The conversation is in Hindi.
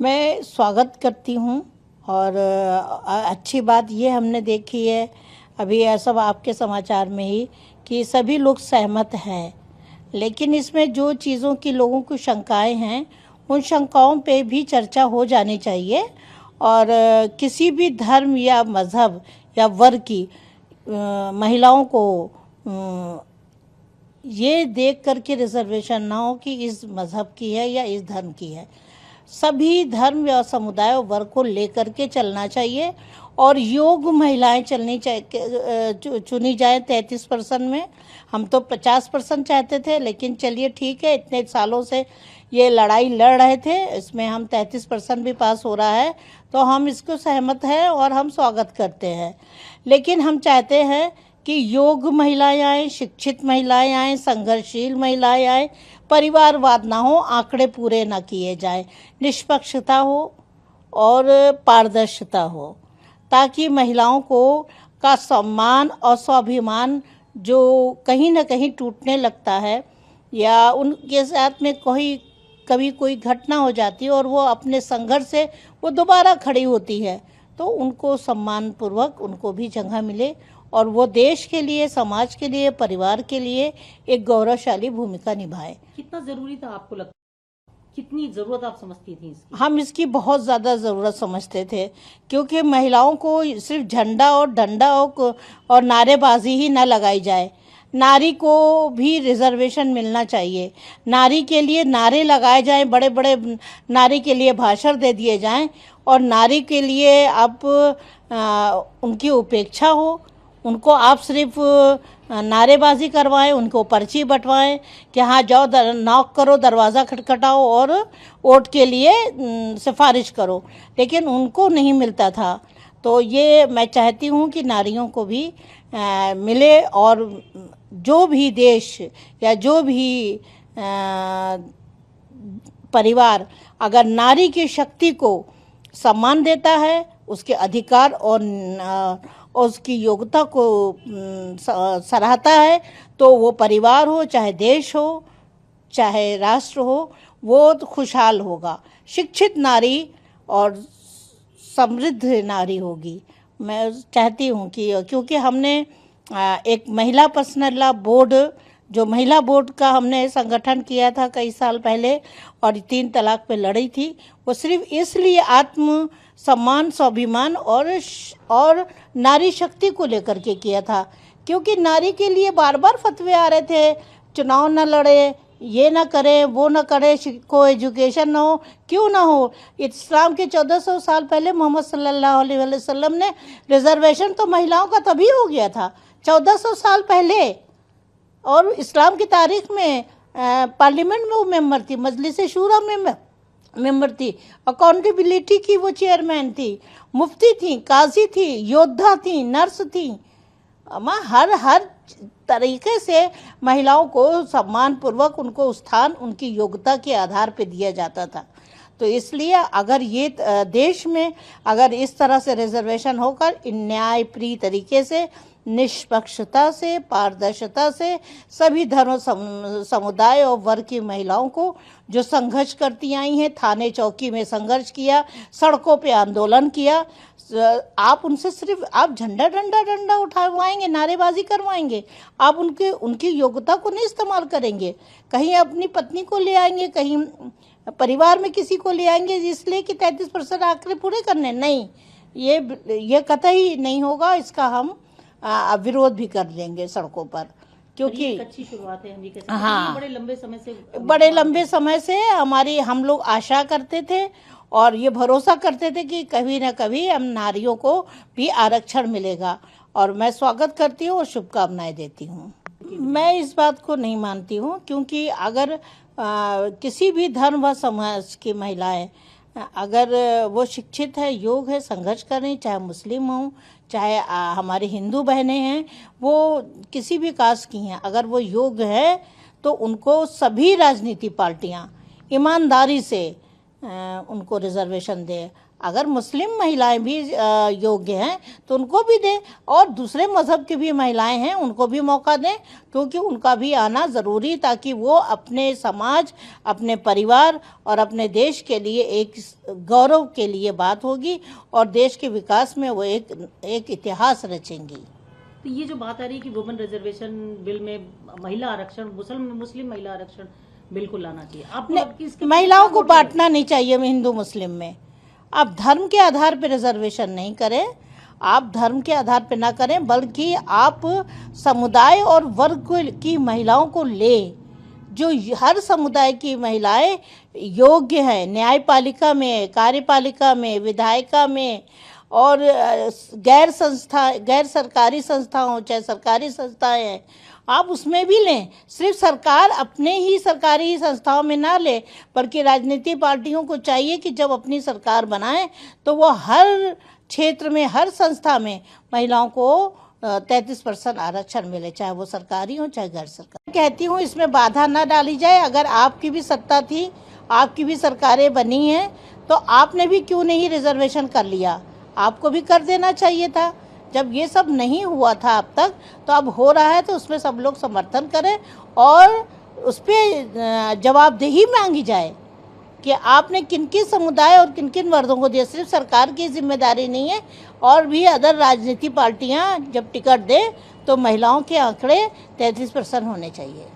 मैं स्वागत करती हूँ। और अच्छी बात ये हमने देखी है अभी सब आपके समाचार में ही कि सभी लोग सहमत हैं, लेकिन इसमें जो चीज़ों की लोगों को शंकाएं हैं उन शंकाओं पे भी चर्चा हो जानी चाहिए। और किसी भी धर्म या मज़हब या वर्ग की महिलाओं को ये देख करके रिजर्वेशन ना हो कि इस मज़हब की है या इस धर्म की है। सभी धर्म या समुदाय और वर्ग को लेकर के चलना चाहिए और योग्य महिलाएं चलनी चाहिए, चुनी जाए 33% में। हम तो 50% चाहते थे, लेकिन चलिए ठीक है, इतने सालों से ये लड़ाई लड़ रहे थे, इसमें हम 33% भी पास हो रहा है तो हम इसको सहमत हैं और हम स्वागत करते हैं। लेकिन हम चाहते हैं कि योग्य महिलाएं आएँ, शिक्षित महिलाएं आएँ, संघर्षशील महिलाएं आएँ, परिवारवाद ना हो, आंकड़े पूरे ना किए जाएं, निष्पक्षता हो और पारदर्शिता हो, ताकि महिलाओं को का सम्मान और स्वाभिमान जो कहीं ना कहीं टूटने लगता है या उनके साथ में कभी कोई घटना हो जाती है और वो अपने संघर्ष से वो दोबारा खड़ी होती है, तो उनको सम्मानपूर्वक उनको भी जगह मिले और वो देश के लिए, समाज के लिए, परिवार के लिए एक गौरवशाली भूमिका निभाए। कितना जरूरी था आपको लगता, कितनी जरूरत आप समझती थी इसकी? हम इसकी बहुत ज़्यादा ज़रूरत समझते थे, क्योंकि महिलाओं को सिर्फ झंडा और डंडा और नारेबाजी ही न लगाई जाए, नारी को भी रिजर्वेशन मिलना चाहिए। नारी के लिए नारे लगाए जाएं, बड़े बड़े नारी के लिए भाषण दे दिए जाएं और नारी के लिए अब उनकी उपेक्षा हो, उनको आप सिर्फ नारेबाजी करवाएं, उनको पर्ची बंटवाएं कि हाँ जाओ नॉक करो, दरवाज़ा खटखटाओ और वोट के लिए सिफारिश करो, लेकिन उनको नहीं मिलता था। तो ये मैं चाहती हूँ कि नारियों को भी मिले और जो भी देश या जो भी परिवार अगर नारी की शक्ति को सम्मान देता है, उसके अधिकार और उसकी योग्यता को सराहता है, तो वो परिवार हो, चाहे देश हो, चाहे राष्ट्र हो, वो तो खुशहाल होगा। शिक्षित नारी और समृद्ध नारी होगी। मैं चाहती हूँ कि क्योंकि हमने एक महिला पर्सनल लॉ बोर्ड, जो महिला बोर्ड का हमने संगठन किया था कई साल पहले और 3 तलाक पे लड़ी थी, वो सिर्फ इसलिए आत्म सम्मान, स्वाभिमान और नारी शक्ति को लेकर के किया था, क्योंकि नारी के लिए बार बार फतवे आ रहे थे, चुनाव न लड़े, ये ना करे, वो ना करे, को एजुकेशन ना हो। क्यों ना हो? इस्लाम के 1400 साल पहले मोहम्मद सल्लल्लाहु अलैहि वसल्लम ने रिजर्वेशन तो महिलाओं का तभी हो गया था, 1400 साल पहले। और इस्लाम की तारीख में पार्लियामेंट में वो मेंबर थी, मजलिस शूरा में मेंबर थी, अकाउंटेबिलिटी की वो चेयरमैन थी, मुफ्ती थी, काजी थी, योद्धा थी, नर्स थी। हर तरीके से महिलाओं को सम्मानपूर्वक उनको स्थान उनकी योग्यता के आधार पर दिया जाता था। तो इसलिए अगर ये देश में अगर इस तरह से रिजर्वेशन होकर न्याय प्रिय तरीके से, निष्पक्षता से, पारदर्शिता से सभी धर्म समुदाय और वर्ग की महिलाओं को जो संघर्ष करती आई हैं, थाने चौकी में संघर्ष किया, सड़कों पे आंदोलन किया, आप उनसे सिर्फ आप डंडा उठावाएंगे, नारेबाजी करवाएंगे, आप उनकी योग्यता को नहीं इस्तेमाल करेंगे। कहीं अपनी पत्नी को ले आएंगे, कहीं परिवार में किसी को ले आएंगे इसलिए कि 33% आंकड़े पूरे करने, नहीं, ये कतई नहीं होगा। इसका हम विरोध भी कर देंगे सड़कों पर, क्योंकि अच्छी शुरुआत है। हम हाँ, बड़े लंबे समय से हम लोग आशा करते थे और ये भरोसा करते थे कि कभी न कभी हम नारियों को भी आरक्षण मिलेगा, और मैं स्वागत करती हूँ और शुभकामनाएं देती हूँ। मैं इस बात को नहीं मानती हूँ, क्योंकि अगर किसी भी धर्म व समाज की महिलाएं अगर वो शिक्षित है, योग्य है, संघर्ष कर रही, चाहे मुस्लिम हो, चाहे हमारी हिंदू बहनें हैं, वो किसी भी कास्ट की हैं, अगर वो योग्य है तो उनको सभी राजनीति पार्टियां ईमानदारी से उनको रिजर्वेशन दे। अगर मुस्लिम महिलाएं भी योग्य हैं तो उनको भी दें, और दूसरे मज़हब की भी महिलाएं हैं उनको भी मौका दें, क्योंकि उनका भी आना ज़रूरी, ताकि वो अपने समाज, अपने परिवार और अपने देश के लिए एक गौरव के लिए बात होगी, और देश के विकास में वो एक इतिहास रचेंगी। तो ये जो बात आ रही है कि वुमेन रिजर्वेशन बिल में महिला आरक्षण, मुस्लिम महिला आरक्षण बिल्कुल लाना चाहिए, आप महिलाओं को बांटना नहीं चाहिए हिंदू मुस्लिम में। आप धर्म के आधार पर रिजर्वेशन नहीं करें, आप धर्म के आधार पर ना करें, बल्कि आप समुदाय और वर्ग की महिलाओं को ले, जो हर समुदाय की महिलाएं योग्य हैं, न्यायपालिका में, कार्यपालिका में, विधायिका में, और गैर सरकारी संस्थाओं, चाहे सरकारी संस्थाएं हैं, आप उसमें भी लें। सिर्फ सरकार अपने ही सरकारी संस्थाओं में ना ले, बल्कि राजनीतिक पार्टियों को चाहिए कि जब अपनी सरकार बनाए तो वो हर क्षेत्र में, हर संस्था में महिलाओं को 33% आरक्षण मिले, चाहे वो सरकारी हो चाहे गैर सरकारी। कहती हूँ इसमें बाधा ना डाली जाए। अगर आपकी भी सत्ता थी, आपकी भी सरकारें बनी हैं, तो आपने भी क्यों नहीं रिजर्वेशन कर लिया? आपको भी कर देना चाहिए था। जब ये सब नहीं हुआ था अब तक, तो अब हो रहा है, तो उसमें सब लोग समर्थन करें और उस पर जवाबदेही मांगी जाए कि आपने किन किन समुदाय और किन किन वर्गों को दिया। सिर्फ सरकार की जिम्मेदारी नहीं है, और भी अदर राजनीतिक पार्टियां जब टिकट दें तो महिलाओं के आंकड़े 33% होने चाहिए।